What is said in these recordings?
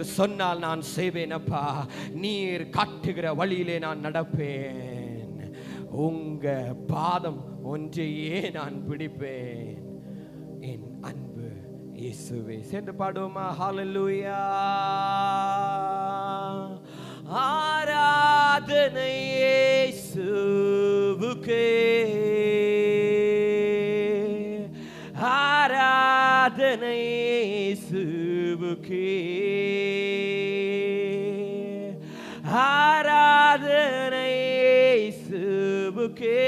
சொன்னால் நான் செய்வேன் அப்பா. நீர் காட்டுகிற வழியிலே நான் நடப்பேன். உங்க பாதம் ஒன்றையே நான் பிடிப்பேன். என் அன்பு இயேசுவே. சேர்ந்து பாடுவோமா? ஹல்லேலூயா. ஆராதனை இயேசுவுக்கே, ஆராதனை இயேசுவுக்கே, ஆராதனை இயேசுவுக்கே,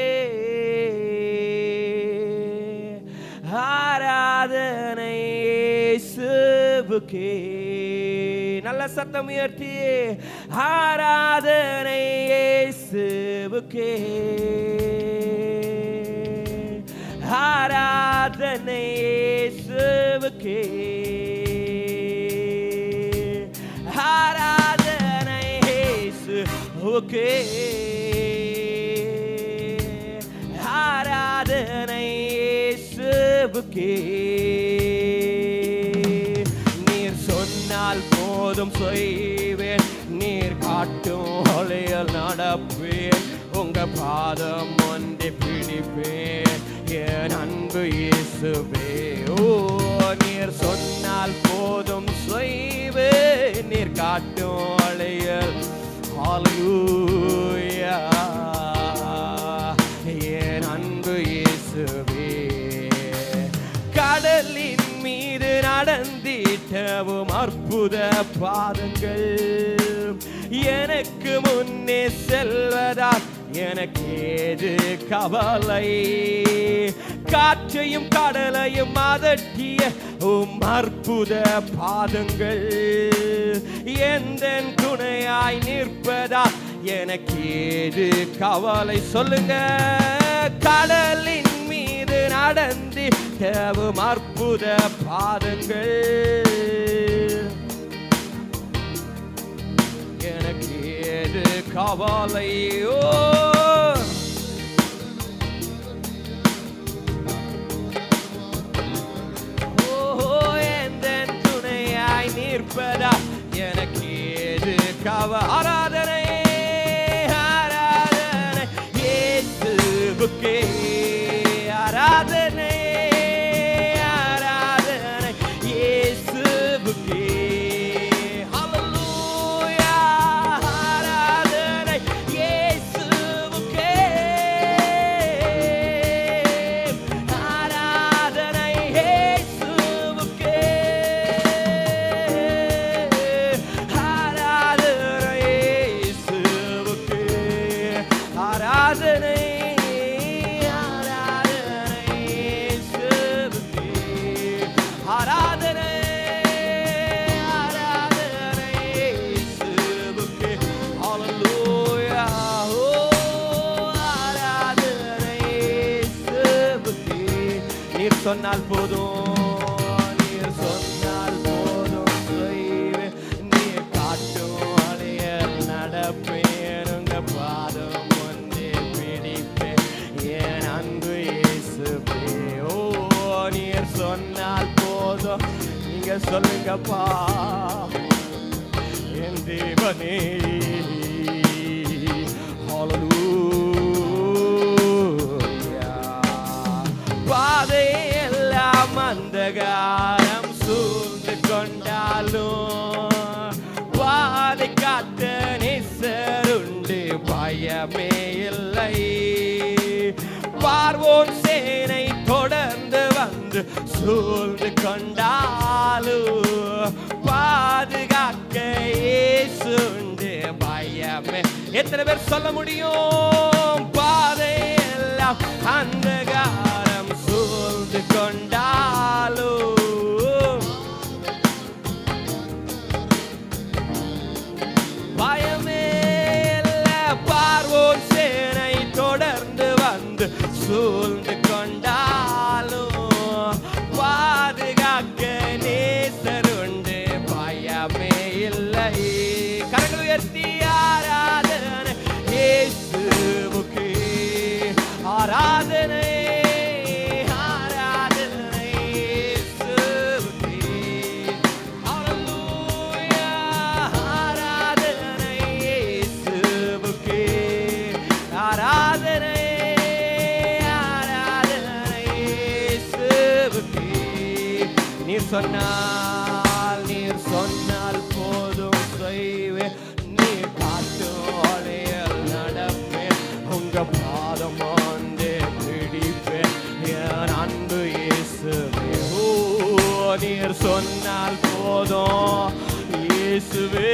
ஆராதனை இயேசுவுக்கே. நல்ல சத்தம் உயர்த்தி ஆராதனை இயேசுவுக்கே, ஆராதனை இயேசுவுக்கே, ஆராதனை இயேசுவுக்கே, ஆராதனை இயேசுவுக்கே. நீர் சொன்னால் போதும் செய்வேன், நீர் காட்டும் வழியில் நடப்பேன். உங்க பாதம் ஒன்றை பிடிப்பேன். என் அன்பு இயேசுவே. ஓ, நீர் சொன்னால் போதும் செய்வேன், நீர் காட்டும் வழியில். ஹல்லேலூயா. என் அன்பு இயேசுவே. கடலின் மீது நடந்திட்டவும் அற்புத பாதங்கள், எனக்கு முன்னே செல்வதால் எனக்கு ஏது கவலை. காற்றையும் கடலையும் அதட்டிய அற்புத பாதங்கள், எந்த துணையாய் நிற்பதால் எனக்கு ஏது கவலை. சொல்லுங்க. கடலின் மீது நடந்திட்டவும் அற்புத பாதங்கள், எனக்கு ஏது கவலை. எந்த துணையாய் நிற்பதா எனக்கு ஏது கவலை. ஆராதனை ஆராதனை இயேசுவுக்கே, ஆராதனை ஆராதனை இயேசுவுக்கே. ஹல்லேலூயா. ஆராதனை இயேசுவுக்கே, ஆராதனை இயேசுவுக்கே, ஆராதனை இயேசுவுக்கே, ஆராதனை சொன்னால் போதும், நீர் சொன்னால் போதும் செய்வேன். நீர் காட்டும் வழியில் நடப்பேன். உங்க பாதம் ஒன்றே பிடிப்பேன். என் அன்பு இயேசுவே. ஓ, நீர் சொன்னால் போதும். நீங்க சொல்லுங்கப்பா. என் தேவனே. ஹல்லேலூயா. பாதை அந்தகாரம் சூழ்ந்து கொண்டாலும் பாதை காட்ட நேசருண்டு, பயமே இல்லை. பார்வோன் சேனை தொடர்ந்து வந்து சூழ்ந்து கொண்டாலும் பாதுகாக்க இயேசுண்டு, பயமே. எத்தனை பேர் சொல்ல முடியும்? பாதை எல்லாம் அந்தகாரம் சூழ்ந்து கொண்டாலும் பயமே இல்ல. பார்வோன் சேனை தொடர்ந்து வந்து சூழ்ந்து கொண்டாலும் பாதுகாக்க நேசருண்டு, பயமே இல்லை. கரங்கள் உயர்த்தி ஆராதனை இயேசுவுக்கே, ஆராதனை ஆராதனை இயேசுவுக்கே. ஹல்லேலூயா. நீர் சொன்னால் போதும் செய்வேன். நீர் காட்டும் வழியில் நடப்பேன். உங்க பாதம் வந்து பிடிப்பேன். என் அன்பு இயேசுவே, நீர் சொன்னால் போதும் இயேசுவே.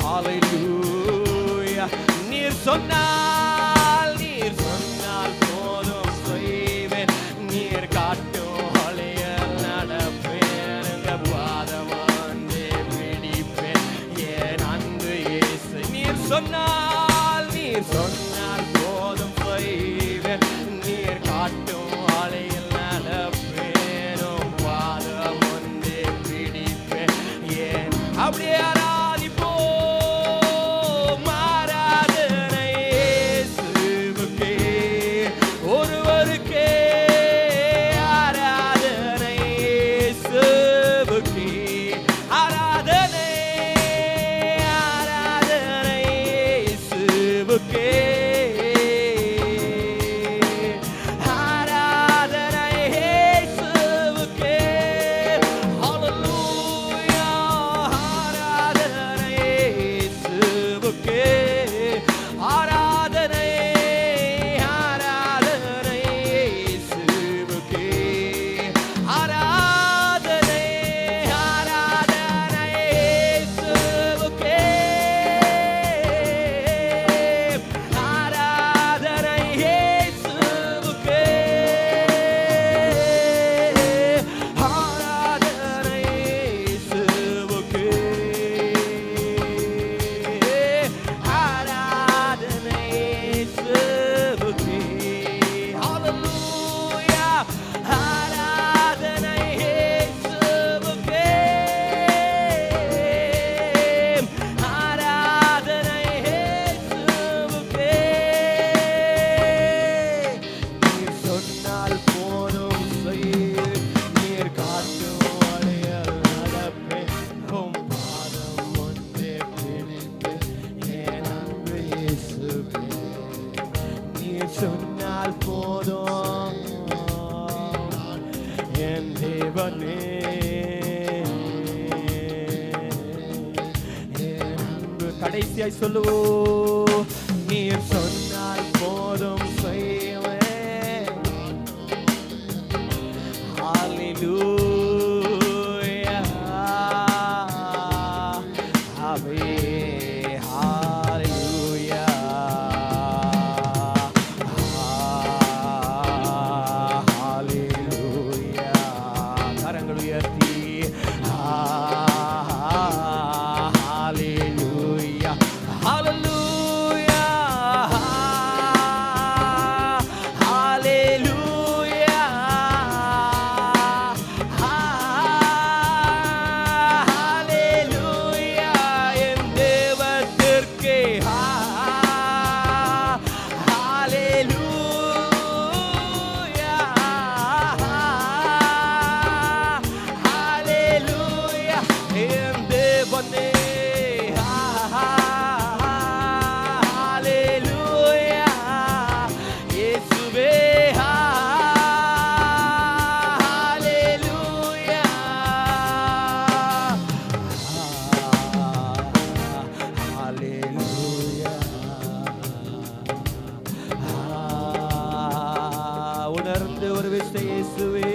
ஹல்லேலூயா. நீர் சொன்னால் போதும் செய்வேன். நீர் காட்டும் வழியில் நடப்பேன். உங்க பாதம் வந்து பிடிப்பேன். என் அன்பு இயேசு. நீர் சொன்னால் போதும் செய்வேன். நீர் காட்டும் வழியில் நடப்பேன். உம் பாதம் வந்து பிடிப்பேன். ஏன் அப்படியே ஆராதிப்போம். ஆராதனை இயேசுவுக்கே ஒருவருக்கே. ஆராதனை இயேசுவுக்கே. ஆராதனை இயேசுவுக்கே. சொன்னால் போதும் என் தேவனே. கடைசியாய் சொல்லுவோம். நீர் சொன்னால் போதும் செய்வேன். ஹல்லேலூயா. ஆமென். உணர்ந்து ஒரு விஷயம் இயேசுவே.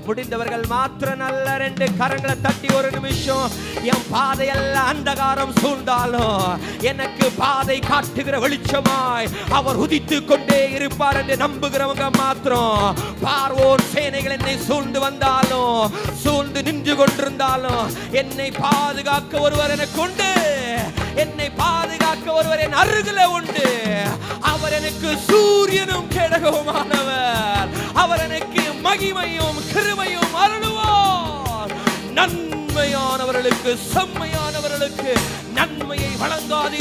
முடிந்தவர்கள் மாத்திரம் நல்ல ரெண்டு கரங்களை தட்டி ஒரு நிமிஷம். என் பாதையெல்லாம் அந்தகாரம் சூழ்ந்தாலும் எனக்கு பாதை காட்டுகிற வெளிச்சமாய் அவர் உதித்து கொண்டே இருப்பார் என்று நம்புகிறவங்க மாத்திரம். பார்வோன் சேனைகள் என்னை சூழ்ந்து வந்தாலும் சூழ்ந்து நின்று கொண்டிருந்தாலும் என்னை பாதுகாக்க ஒருவர் எனக்கு உண்டு. என்னை பாதுகாக்க ஒருவர் என் அருகில உண்டு. அவர் எனக்கு சூரியனும் கேடகவுமானவர். அவர் எனக்கு மகிமையும் கிருபையும் அருளுவார். நன்மையானவர்களுக்கு செம்மையானவர்களுக்கு நன்மையை வழங்காது